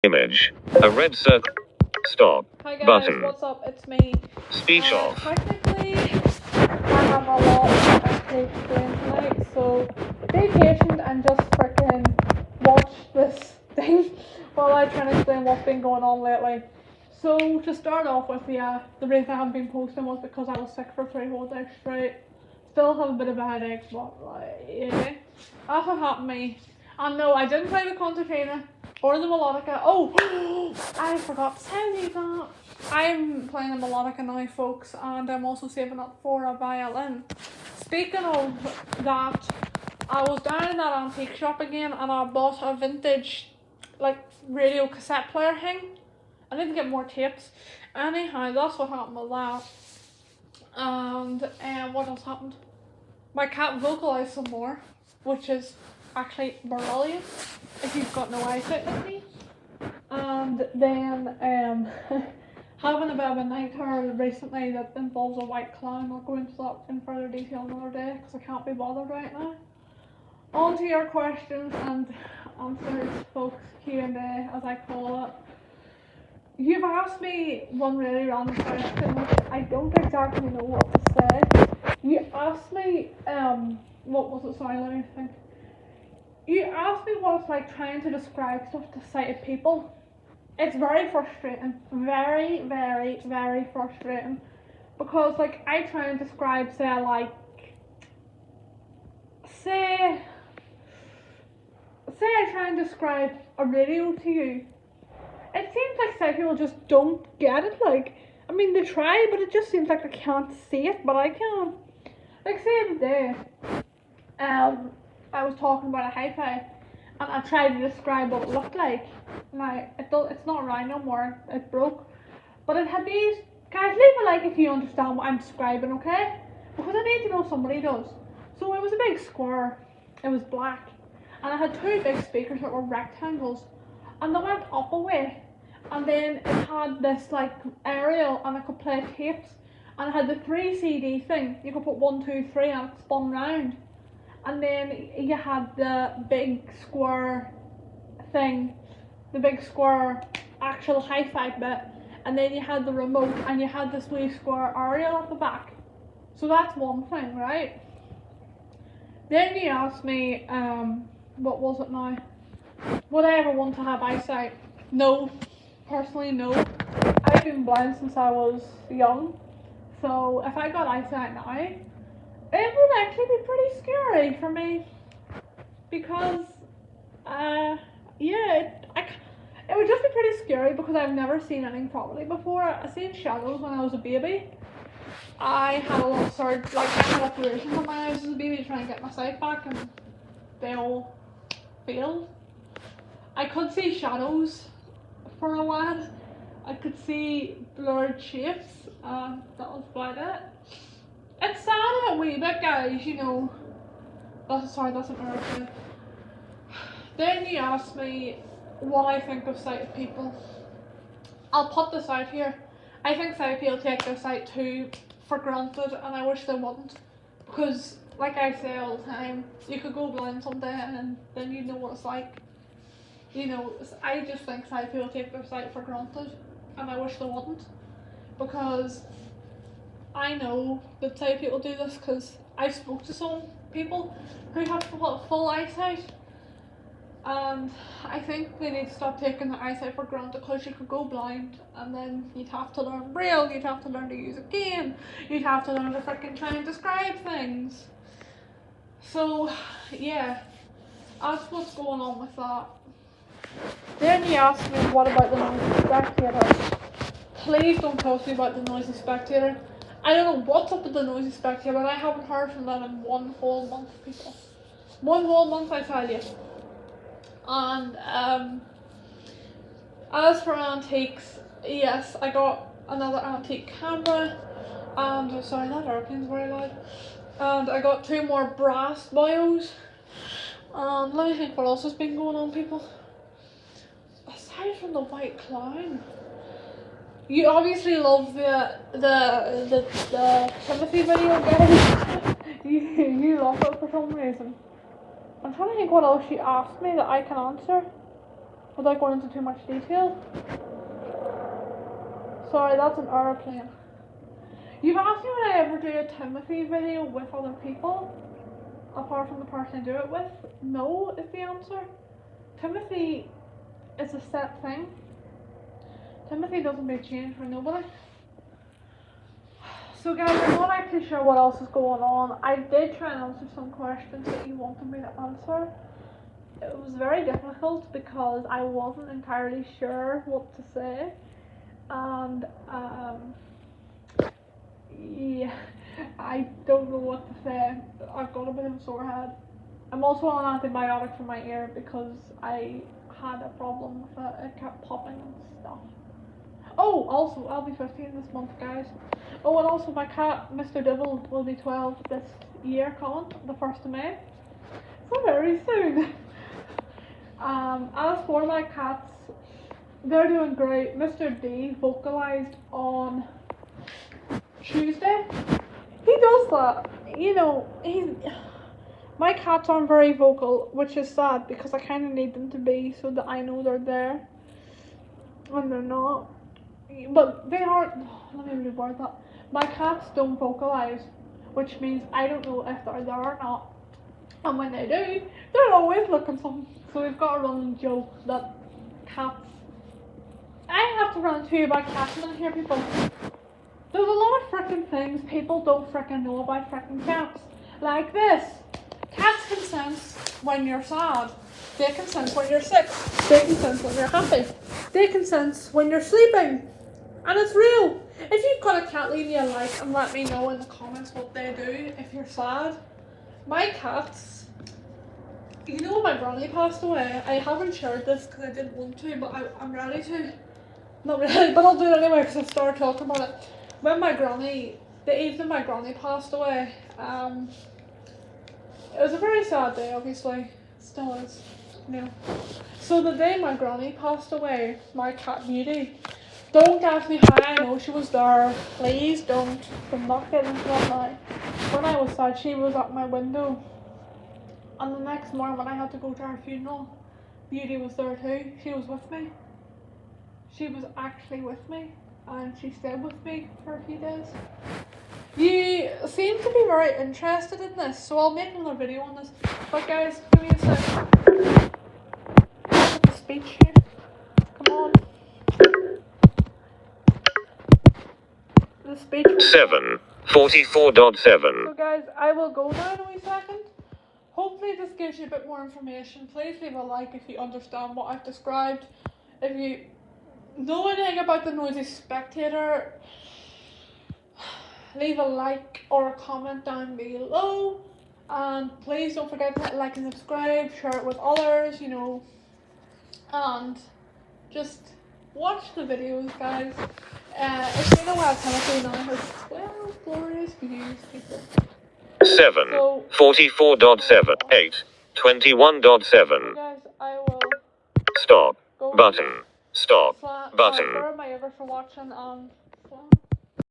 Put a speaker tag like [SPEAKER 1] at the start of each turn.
[SPEAKER 1] Image. A red circle. Stop.
[SPEAKER 2] Hi guys,
[SPEAKER 1] Button.
[SPEAKER 2] what's up? It's me.
[SPEAKER 1] Speech off.
[SPEAKER 2] Technically, I have a lot to explain tonight, so be patient and just freaking watch this thing while I try to explain what's been going on lately. So to start off with, the reason I haven't been posting was because I was sick for 3 whole days straight. Still have a bit of a headache, but yeah, that's what happened to me. And no, I didn't play the concertina or the melodica. Oh, I forgot to tell you that. I'm playing the melodica now, folks, and I'm also saving up for a violin. Speaking of that, I was down in that antique shop again and I bought a vintage, like, radio cassette player thing. I need to get more tapes. Anyhow, that's what happened with that. And what else happened? My cat vocalized some more, which is actually brilliant if you've got no eyesight like me. And then having a bit of a nightmare recently that involves a white clown. I'll go into that in further detail another day because I can't be bothered right now. On to your questions and answers, folks, Q&A as I call it. You've asked me one really random question which I don't exactly know what to say. You asked me, what was it? Sorry, let me think. You asked me what it's like trying to describe stuff to sighted people. It's very frustrating. Very, very, very frustrating. Because, like, I try and describe, say I try and describe a radio to you. It seems like sighted people just don't get it, like, I mean, they try, but it just seems like they can't see it, but I can. Like, say today, I was talking about a hi-fi, and I tried to describe what it looked like. Now, it's not around no more, it broke, but it had these, guys, leave a like if you understand what I'm describing, okay? Because I need to know somebody does. So it was a big square, it was black, and it had 2 big speakers that were rectangles, and they went up a way, and then it had this like aerial, and I could play tapes, and it had the 3 CD thing. You could put 1, 2, 3, and it spun round, and then you had the big square thing, the big square actual hi-fi bit, and then you had the remote, and you had this wee square aerial at the back. So that's one thing, right? Then you asked me, what was it now? Would I ever want to have eyesight? No. Personally, no. I've been blind since I was young. So if I got eyesight now, it would actually be pretty scary for me. Because, it would just be pretty scary because I've never seen anything properly before. I've seen shadows when I was a baby. I had a lot of surgery, like I had operations on my eyes as a baby to try and get my sight back, and they all failed. I could see shadows for a while. I could see blurred shapes, and that was about it. It's sad a wee bit, guys, you know. That's American. Then you asked me what I think of sighted people. I'll put this out here. I think sighted people take their sight too for granted, and I wish they wouldn't. Because, like I say all the time, you could go blind someday and then you know what it's like. You know, I just think sighted people take their sight for granted, and I wish they wouldn't. Because I know that sighted people do this because I spoke to some people who have full eyesight, and I think they need to stop taking their eyesight for granted, because you could go blind and then you'd have to learn Braille, you'd have to learn to use a cane, you'd have to learn to freaking try and describe things. So yeah, that's what's going on with that. Then you asked me what about the noisy spectator. Please don't talk to me about the noisy spectator. I don't know what's up with the noisy spectator, but I haven't heard from them in 1 whole month, people. 1 whole month, I tell you. And as for antiques, yes, I got another antique camera, and sorry, that airplane's very loud. And I got 2 more brass bios. And let me think what else has been going on, people. Aside from the white clown, you obviously love the Timothy video, guys. you love it for some reason. I'm trying to think what else you asked me that I can answer. without going into too much detail. Sorry, that's an aeroplane. You've asked me would I ever do a Timothy video with other people, apart from the person I do it with. No is the answer. Timothy is a set thing. Timothy doesn't be changed for nobody. So guys, I'm not actually sure what else is going on. I did try and answer some questions that you wanted me to answer. It was very difficult because I wasn't entirely sure what to say. And yeah, I don't know what to say. I've got a bit of a sore head. I'm also on antibiotic for my ear because I had a problem with it. It kept popping and stuff. Oh, also, I'll be 15 this month, guys. Oh, and also my cat, Mr. Dibble, will be 12 this year coming, the 1st of May. So very soon. As for my cats, they're doing great. Mr. D vocalized on Tuesday. He does that. You know, my cats aren't very vocal, which is sad because I kind of need them to be so that I know they're there. And they're not. But they aren't. Let me reword that. My cats don't vocalize, which means I don't know if they're there or not. And when they do, they're always looking something. So we've got a running joke that cats. I have to run to you about cats in here, people. There's a lot of frickin' things people don't frickin' know about frickin' cats. Like this. Cats can sense when you're sad. They can sense when you're sick. They can sense when you're happy. They can sense when you're sleeping. And it's real. If you've got a cat, leave me a like and let me know in the comments what they do if you're sad. My cats, you know, my granny passed away. I haven't shared this because I didn't want to, but I'm ready to. Not really, but I'll do it anyway because I started talking about it. When my granny, the evening my granny passed away, it was a very sad day, obviously. It still is, you know. So the day my granny passed away, my cat Beauty, don't ask me how I know she was there. Please don't. I'm not getting into that now. When I was sad, she was at my window. And the next morning when I had to go to her funeral, Beauty was there too. She was with me. She was actually with me. And she stayed with me for a few days. You seem to be very interested in this, so I'll make another video on this. But guys, give me a sec. Look at the speech here. Come on. The speech.
[SPEAKER 1] 7:44.7.
[SPEAKER 2] So guys, I will go now in a wee second. Hopefully this gives you a bit more information. Please leave a like if you understand what I've described. If you know anything about the Noisy Spectator, leave a like or a comment down below. And please don't forget to hit like and subscribe, share it with others, you know. And just watch the videos, guys. If you know what Timothy now has 12 glorious views, people.
[SPEAKER 1] 7:44.7. 8:21.7.
[SPEAKER 2] Guys, I will
[SPEAKER 1] Stop
[SPEAKER 2] go
[SPEAKER 1] button. Stop button.
[SPEAKER 2] my ever for watching